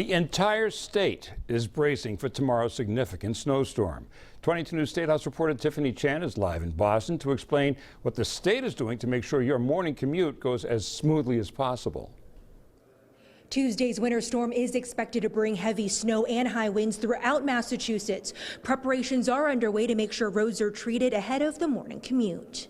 The entire state is bracing for tomorrow's significant snowstorm. 22 News State House reporter Tiffany Chan is live in Boston to explain what the state is doing to make sure your morning commute goes as smoothly as possible. Tuesday's winter storm is expected to bring heavy snow and high winds throughout Massachusetts. Preparations are underway to make sure roads are treated ahead of the morning commute.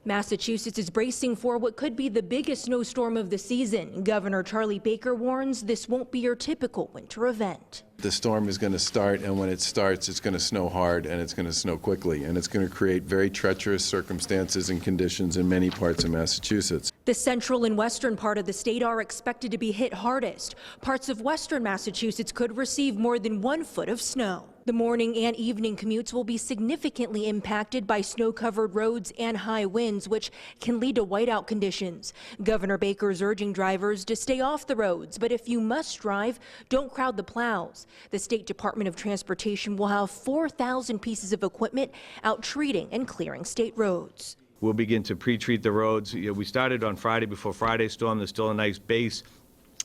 Massachusetts is bracing for what could be the biggest snowstorm of the season. Governor Charlie Baker warns this won't be your typical winter event. The storm is going to start, and when it starts, it's going to snow hard and it's going to snow quickly, and it's going to create very treacherous circumstances and conditions in many parts of Massachusetts. The central and western part of the state are expected to be hit hardest. Parts of western Massachusetts could receive more than 1 foot of snow. The morning and evening commutes will be significantly impacted by snow-covered roads and high winds, which can lead to whiteout conditions. Governor Baker is urging drivers to stay off the roads, but if you must drive, don't crowd the plows. The State Department of Transportation will have 4,000 pieces of equipment out treating and clearing state roads. We'll begin to pre-treat the roads. We started on Friday before Friday's storm. There's still a nice base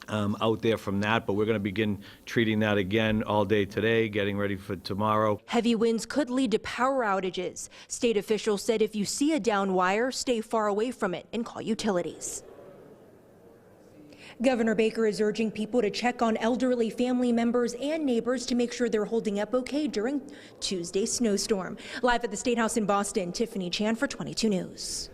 out there from that, but we're going to begin treating that again all day today, getting ready for tomorrow. Heavy winds could lead to power outages. State officials said if you see a down wire, stay far away from it and call utilities. Governor Baker is urging people to check on elderly family members and neighbors to make sure they're holding up okay during Tuesday's snowstorm. Live at the State House in Boston, Tiffany Chan for 22 News.